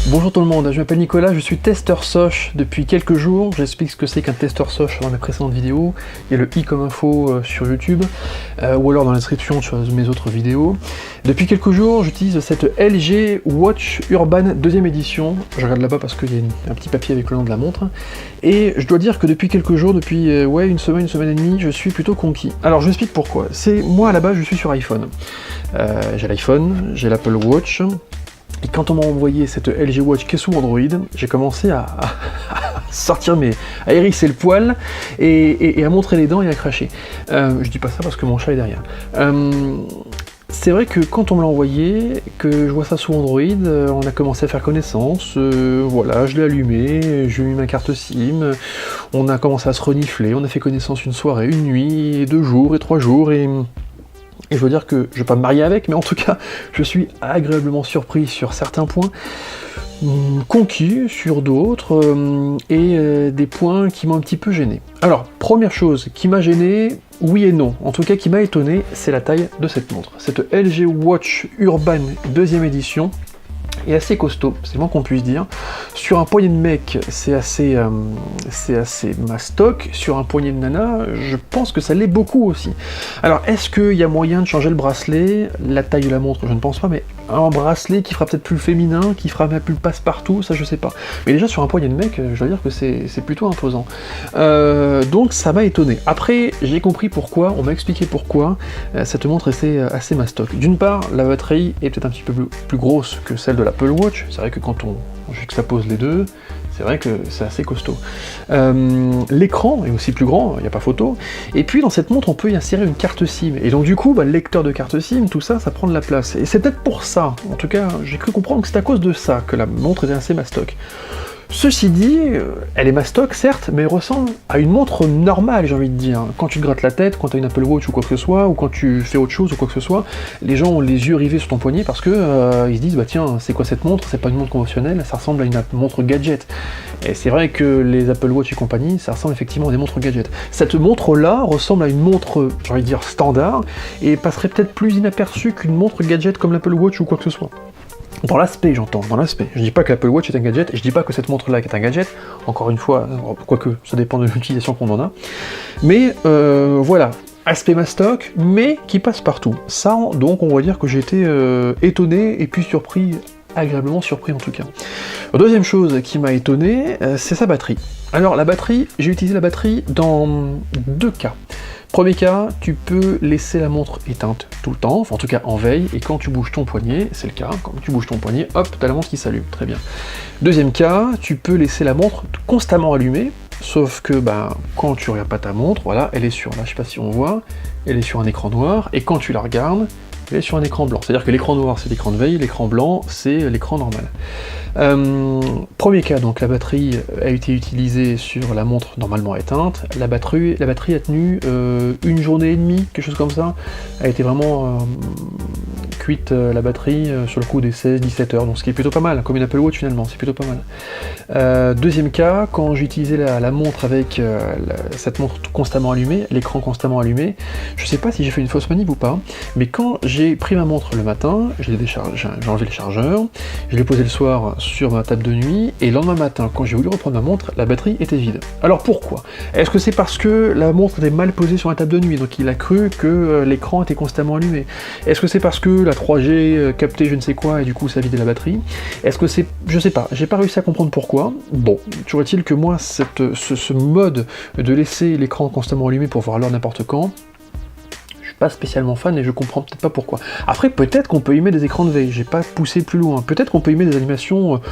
Bonjour tout le monde, je m'appelle Nicolas, je suis testeur Soch depuis quelques jours. J'explique ce que c'est qu'un testeur Soch dans mes précédentes vidéos. Il y a le i comme info sur YouTube, ou alors dans la description sur mes autres vidéos. Depuis quelques jours, j'utilise cette LG Watch Urban 2ème édition. Je regarde là-bas parce qu'il y a un petit papier avec le nom de la montre. Et je dois dire que depuis quelques jours, depuis une semaine et demie, je suis plutôt conquis. Alors je vous explique pourquoi. C'est moi à la base, je suis sur iPhone. J'ai l'iPhone, j'ai l'Apple Watch. Et quand on m'a envoyé cette LG Watch qui est sous Android, j'ai commencé à sortir à hérisser le poil et à montrer les dents et à cracher. Je dis pas ça parce que mon chat est derrière. C'est vrai que quand on me l'a envoyé, que je vois ça sous Android, on a commencé à faire connaissance, voilà, je l'ai allumé, j'ai mis ma carte SIM, on a commencé à se renifler, on a fait connaissance une soirée, une nuit, 2 jours et 3 jours, et je veux dire que je vais pas me marier avec, mais en tout cas, je suis agréablement surpris sur certains points, conquis sur d'autres, et des points qui m'ont un petit peu gêné. Alors, première chose qui m'a gêné, oui et non, en tout cas qui m'a étonné, c'est la taille de cette montre. Cette LG Watch Urban 2ème édition est assez costaud, c'est le moins qu'on puisse dire. Sur un poignet de mec, c'est assez mastoc. Sur un poignet de nana, je pense que ça l'est beaucoup aussi. Alors, est-ce qu'il y a moyen de changer le bracelet? La taille de la montre, je ne pense pas, mais un bracelet qui fera peut-être plus féminin, qui fera plus passe-partout, ça je sais pas. Mais déjà sur un poignet de mec, je dois dire que c'est plutôt imposant. Donc ça m'a étonné. Après, j'ai compris pourquoi, on m'a expliqué pourquoi cette montre est assez mastoc. D'une part, la batterie est peut-être un petit peu plus grosse que celle de l'Apple Watch. C'est vrai que quand on juxtapose les deux, c'est vrai que c'est assez costaud. L'écran est aussi plus grand, il n'y a pas photo. Et puis dans cette montre, on peut y insérer une carte SIM. Et donc du coup, le lecteur de carte SIM, tout ça, ça prend de la place. Et c'est peut-être pour ça, en tout cas, j'ai cru comprendre que c'est à cause de ça que la montre était assez mastoc. Ceci dit, elle est mastoc certes, mais elle ressemble à une montre normale, j'ai envie de dire. Quand tu te grattes la tête, quand tu as une Apple Watch ou quoi que ce soit, ou quand tu fais autre chose ou quoi que ce soit, les gens ont les yeux rivés sur ton poignet parce que ils se disent, bah tiens, c'est quoi cette montre? C'est pas une montre conventionnelle, ça ressemble à une montre gadget. Et c'est vrai que les Apple Watch et compagnie, ça ressemble effectivement à des montres gadgets. Cette montre-là ressemble à une montre, j'ai envie de dire, standard, et passerait peut-être plus inaperçue qu'une montre gadget comme l'Apple Watch ou quoi que ce soit. Dans l'aspect, j'entends, dans l'aspect. Je dis pas que l'Apple Watch est un gadget, et je dis pas que cette montre-là est un gadget, encore une fois, quoique ça dépend de l'utilisation qu'on en a. Mais voilà, aspect mastoc, mais qui passe partout. Ça, donc, on va dire que j'ai été étonné, et puis surpris, agréablement surpris en tout cas. Deuxième chose qui m'a étonné, c'est sa batterie. Alors la batterie, j'ai utilisé la batterie dans 2 cas. Premier cas, tu peux laisser la montre éteinte tout le temps, enfin en tout cas en veille, et quand tu bouges ton poignet, c'est le cas, quand tu bouges ton poignet, hop, t'as la montre qui s'allume, très bien. Deuxième cas, tu peux laisser la montre constamment allumée, sauf que quand tu regardes pas ta montre, voilà, elle est sur, là je sais pas si on voit, elle est sur un écran noir, et quand tu la regardes, elle est sur un écran blanc. C'est-à-dire que l'écran noir c'est l'écran de veille, l'écran blanc c'est l'écran normal. Premier cas, donc la batterie a été utilisée sur la montre normalement éteinte. La batterie a tenu 1 journée et demie, quelque chose comme ça. Elle a été vraiment cuite la batterie sur le coup des 16-17 heures, donc ce qui est plutôt pas mal, comme une Apple Watch finalement, c'est plutôt pas mal. Deuxième cas, quand j'ai utilisé la montre avec cette montre constamment allumée, l'écran constamment allumé, je sais pas si j'ai fait une fausse manip ou pas, mais quand j'ai pris ma montre le matin, j'ai enlevé le chargeur, je l'ai posé le soir sur ma table de nuit, et le lendemain matin, quand j'ai voulu reprendre ma montre, la batterie était vide. Alors pourquoi? Est-ce que c'est parce que la montre était mal posée sur la table de nuit, donc il a cru que l'écran était constamment allumé? Est-ce que c'est parce que la 3G captait je ne sais quoi, et du coup ça vidait la batterie? Est-ce que c'est... je sais pas, j'ai pas réussi à comprendre pourquoi. Bon, toujours est-il que moi, ce mode de laisser l'écran constamment allumé pour voir l'heure n'importe quand, pas spécialement fan et je comprends peut-être pas pourquoi. Après, peut-être qu'on peut y mettre des écrans de veille, j'ai pas poussé plus loin. Peut-être qu'on peut y mettre des animations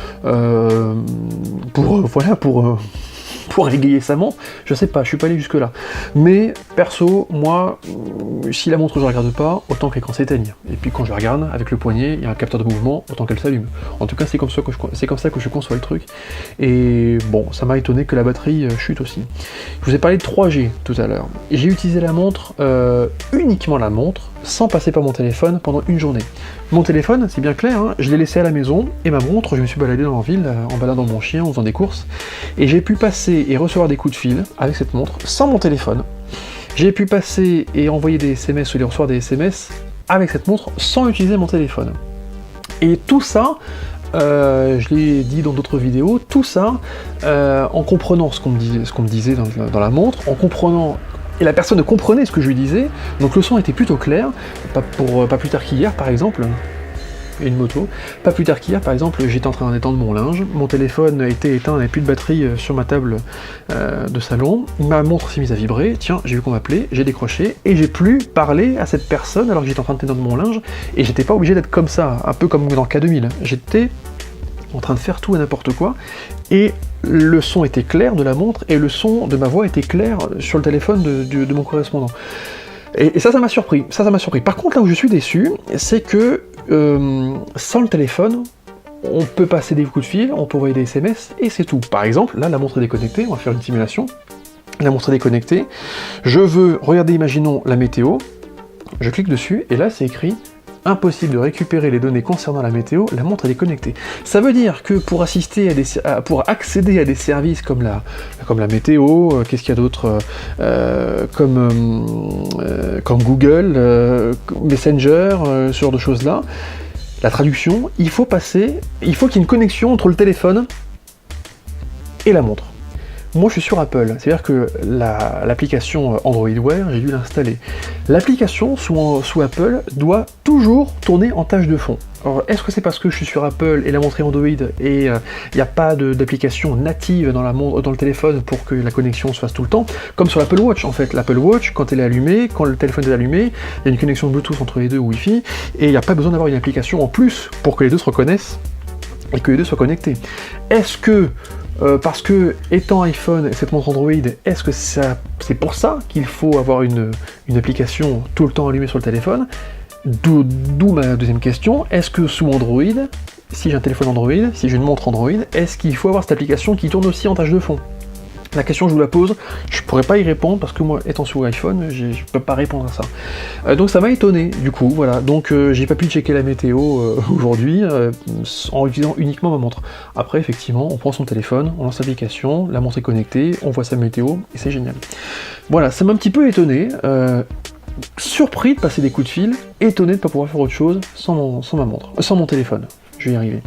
pour égayer sa montre, je sais pas, je suis pas allé jusque là. Mais perso, moi, si la montre je regarde pas, autant que l'écran s'éteigne. Et puis quand je la regarde, avec le poignet, il y a un capteur de mouvement, autant qu'elle s'allume. En tout cas, c'est comme ça que je conçois le truc. Et bon, ça m'a étonné que la batterie chute aussi. Je vous ai parlé de 3G tout à l'heure. J'ai utilisé la montre, uniquement la montre, sans passer par mon téléphone pendant 1 journée. Mon téléphone, c'est bien clair, hein, je l'ai laissé à la maison, et ma montre, je me suis baladé dans la ville, en baladant mon chien, en faisant des courses, et j'ai pu passer et recevoir des coups de fil avec cette montre, sans mon téléphone. J'ai pu passer et envoyer des SMS ou les recevoir des SMS avec cette montre, sans utiliser mon téléphone. Et tout ça je l'ai dit dans d'autres vidéos, tout ça, en comprenant ce qu'on me disait dans la montre, en comprenant, et la personne comprenait ce que je lui disais, donc le son était plutôt clair, pas plus tard qu'hier par exemple, et une moto. Pas plus tard qu'hier, par exemple, j'étais en train d'étendre mon linge, mon téléphone était éteint, il n'y avait plus de batterie sur ma table de salon, ma montre s'est mise à vibrer, tiens, j'ai vu qu'on m'appelait, j'ai décroché, et j'ai pu parler à cette personne alors que j'étais en train d'étendre mon linge, et j'étais pas obligé d'être comme ça, un peu comme dans K2000. J'étais en train de faire tout et n'importe quoi, et le son était clair de la montre, et le son de ma voix était clair sur le téléphone de mon correspondant. Et ça m'a surpris, Par contre, là où je suis déçu, c'est que sans le téléphone, on peut passer des coups de fil, on peut envoyer des SMS, et c'est tout. Par exemple, là, la montre est déconnectée, on va faire une simulation. La montre est déconnectée, je veux regarder, imaginons, la météo, je clique dessus, et là, c'est écrit « Impossible de récupérer les données concernant la météo, la montre est déconnectée ». Ça veut dire que pour accéder à des services comme la météo, qu'est-ce qu'il y a d'autre, comme Google, Messenger, ce genre de choses-là, la traduction, il faut qu'il y ait une connexion entre le téléphone et la montre. Moi je suis sur Apple, c'est-à-dire que l'application Android Wear, j'ai dû l'installer. L'application sous Apple doit toujours tourner en tâche de fond. Alors est-ce que c'est parce que je suis sur Apple et la montre est Android et il n'y a pas d'application native dans le téléphone pour que la connexion se fasse tout le temps, comme sur l'Apple Watch en fait. L'Apple Watch, quand elle est allumée, quand le téléphone est allumé, il y a une connexion Bluetooth entre les deux, Wi-Fi, et il n'y a pas besoin d'avoir une application en plus pour que les deux se reconnaissent et que les deux soient connectés. Est-ce que parce que, étant iPhone, cette montre Android, est-ce que c'est pour ça qu'il faut avoir une application tout le temps allumée sur le téléphone? D'où ma deuxième question, est-ce que sous Android, si j'ai un téléphone Android, si j'ai une montre Android, est-ce qu'il faut avoir cette application qui tourne aussi en tâche de fond? La question, je vous la pose, je pourrais pas y répondre parce que moi, étant sous iPhone, je peux pas répondre à ça. Donc ça m'a étonné, du coup, voilà. Donc j'ai pas pu checker la météo aujourd'hui en utilisant uniquement ma montre. Après, effectivement, on prend son téléphone, on lance l'application, la montre est connectée, on voit sa météo, et c'est génial. Voilà, ça m'a un petit peu étonné, surpris de passer des coups de fil, étonné de ne pas pouvoir faire autre chose sans mon téléphone. Je vais y arriver.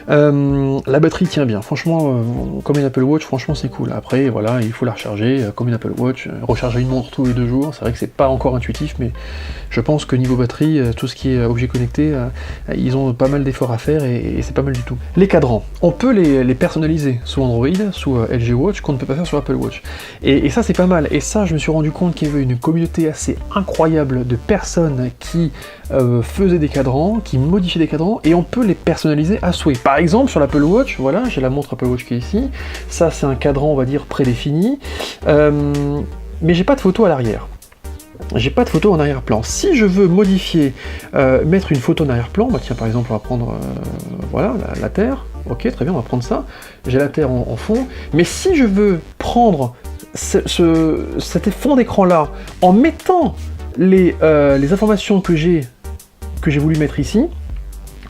La batterie tient bien, franchement, comme une Apple Watch, franchement c'est cool. Après, voilà, il faut la recharger, comme une Apple Watch, recharger une montre tous les 2 jours, c'est vrai que c'est pas encore intuitif, mais je pense que niveau batterie, tout ce qui est objet connecté, ils ont pas mal d'efforts à faire, et c'est pas mal du tout. Les cadrans, on peut les personnaliser sous Android, sous LG Watch, qu'on ne peut pas faire sur Apple Watch. Et ça c'est pas mal, et ça je me suis rendu compte qu'il y avait une communauté assez incroyable de personnes qui faisaient des cadrans, qui modifiaient des cadrans, et on peut les personnaliser à souhait. Par exemple, sur l'Apple Watch, voilà, j'ai la montre Apple Watch qui est ici, ça c'est un cadran, on va dire, prédéfini, mais j'ai pas de photo à l'arrière. J'ai pas de photo en arrière-plan. Si je veux modifier, mettre une photo en arrière-plan, bah tiens, par exemple, on va prendre, voilà, la Terre, ok, très bien, on va prendre ça, j'ai la Terre en fond, mais si je veux prendre cet fond d'écran-là, en mettant les informations que j'ai voulu mettre ici,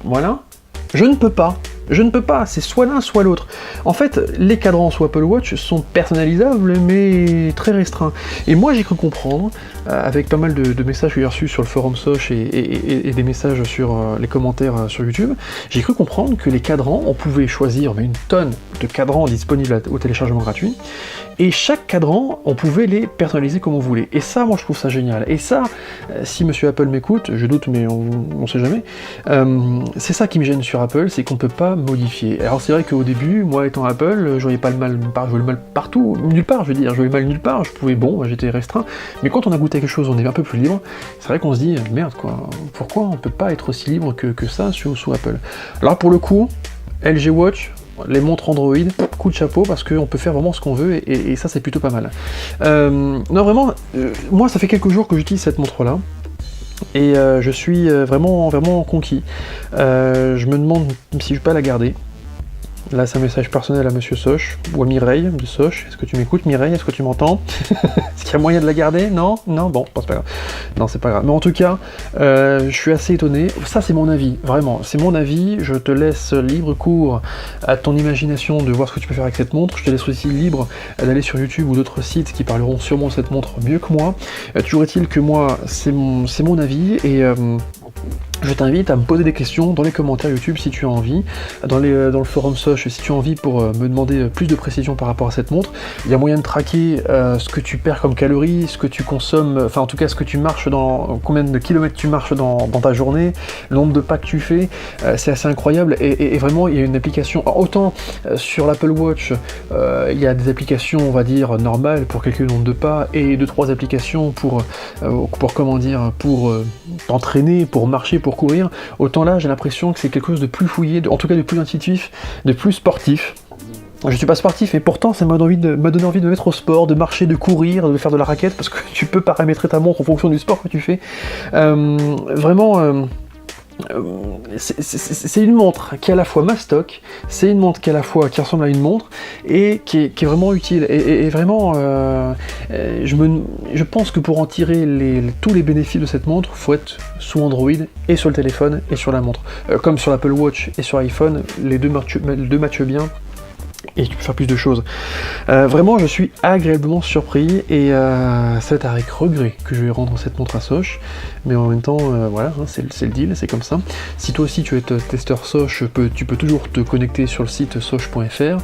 voilà, je ne peux pas. C'est soit l'un, soit l'autre. En fait, les cadrans sous Apple Watch sont personnalisables, mais très restreints. Et moi, j'ai cru comprendre, avec pas mal de messages que j'ai reçus sur le forum Soch et des messages sur les commentaires sur YouTube, j'ai cru comprendre que les cadrans, on pouvait choisir une tonne de cadrans disponibles au téléchargement gratuit, et chaque cadran, on pouvait les personnaliser comme on voulait. Et ça, moi, je trouve ça génial. Et ça, si Monsieur Apple m'écoute, je doute, mais on sait jamais, c'est ça qui me gêne sur Apple, c'est qu'on peut pas modifier. Alors c'est vrai qu'au début, moi étant Apple, je voyais pas le mal, je voyais le mal partout, nulle part, je veux dire, je voyais le mal nulle part, je pouvais, bon, j'étais restreint, mais quand on a goûté à quelque chose, on est un peu plus libre, c'est vrai qu'on se dit, merde quoi, pourquoi on peut pas être aussi libre que ça sous Apple? Alors pour le coup, LG Watch, les montres Android, coup de chapeau, parce qu'on peut faire vraiment ce qu'on veut, et ça c'est plutôt pas mal. Non vraiment, moi ça fait quelques jours que j'utilise cette montre-là, et je suis vraiment conquis. Je me demande si je vais pas la garder. Là, c'est un message personnel à Monsieur Soch, ou à Mireille de Soch. Est-ce que tu m'écoutes, Mireille? Est-ce que tu m'entends? Est-ce qu'il y a moyen de la garder? Non? Non? Bon, c'est pas grave. Non, c'est pas grave. Mais en tout cas, je suis assez étonné. Ça, c'est mon avis, vraiment. C'est mon avis. Je te laisse libre cours à ton imagination de voir ce que tu peux faire avec cette montre. Je te laisse aussi libre d'aller sur YouTube ou d'autres sites qui parleront sûrement de cette montre mieux que moi. Toujours est-il que moi, c'est mon avis, je t'invite à me poser des questions dans les commentaires YouTube si tu as envie, dans le forum Soch si tu as envie pour me demander plus de précision par rapport à cette montre. Il y a moyen de traquer ce que tu perds comme calories, ce que tu consommes, enfin en tout cas ce que tu marches combien de kilomètres tu marches dans ta journée, le nombre de pas que tu fais, c'est assez incroyable et vraiment il y a une application, autant sur l'Apple Watch il y a des applications on va dire normales pour calculer le nombre de pas et 2-3 applications pour comment dire, pour t'entraîner, pour marcher, pour courir, autant là j'ai l'impression que c'est quelque chose de plus fouillé, en tout cas de plus intuitif, de plus sportif. Je suis pas sportif et pourtant ça m'a donné envie de me mettre au sport, de marcher, de courir, de faire de la raquette, parce que tu peux paramétrer ta montre en fonction du sport que tu fais. Vraiment... c'est une montre qui est à la fois mastoc, c'est une montre qui ressemble à une montre et qui est vraiment utile et vraiment je pense que pour en tirer tous les bénéfices de cette montre, faut être sous Android et sur le téléphone et sur la montre. Comme sur l'Apple Watch et sur iPhone, les deux matchent bien. Et tu peux faire plus de choses. Vraiment, je suis agréablement surpris et c'est avec regret que je vais rendre cette montre à Soch. Mais en même temps, voilà, hein, c'est le deal, c'est comme ça. Si toi aussi tu es testeur Soch, tu peux toujours te connecter sur le site soch.fr,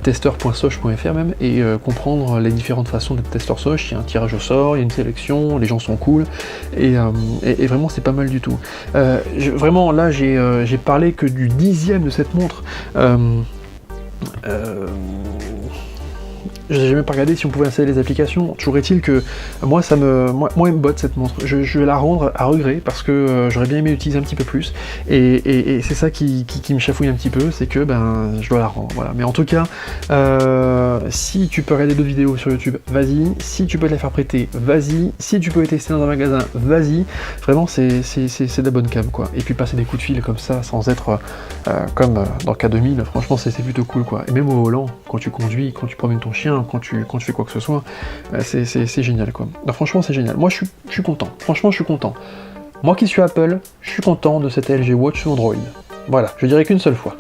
tester.soch.fr même, et comprendre les différentes façons d'être testeur Soch. Il y a un tirage au sort, il y a une sélection, les gens sont cool, et vraiment c'est pas mal du tout. Vraiment, là, j'ai parlé que du 10e de cette montre. J'ai même pas regardé si on pouvait installer les applications. Toujours est-il que moi elle me botte cette montre. Je vais la rendre à regret parce que j'aurais bien aimé l'utiliser un petit peu plus. Et c'est ça qui me chafouille un petit peu, c'est que je dois la rendre. Voilà. Mais en tout cas, si tu peux regarder d'autres vidéos sur YouTube, vas-y. Si tu peux te la faire prêter, vas-y. Si tu peux les tester dans un magasin, vas-y. Vraiment, c'est de la bonne cam, quoi. Et puis passer des coups de fil comme ça, sans être comme dans K2000, franchement, c'est plutôt cool, quoi. Et même au volant, quand tu conduis, quand tu promènes ton chien, quand tu fais quoi que ce soit, c'est génial, quoi. Non, franchement, c'est génial. Moi, je suis content. Franchement, je suis content. Moi qui suis Apple, je suis content de cette LG Watch sous Android. Voilà, je dirais qu'une seule fois.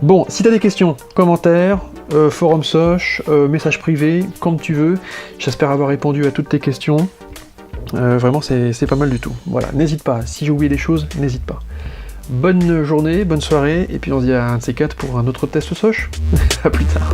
Bon, si t'as des questions, commentaires, forum Soch, message privé, comme tu veux. J'espère avoir répondu à toutes tes questions. Vraiment, c'est pas mal du tout. Voilà, n'hésite pas. Si j'ai oublié des choses, n'hésite pas. Bonne journée, bonne soirée, et puis on se dit à un de ces quatre pour un autre test Soch. À plus tard.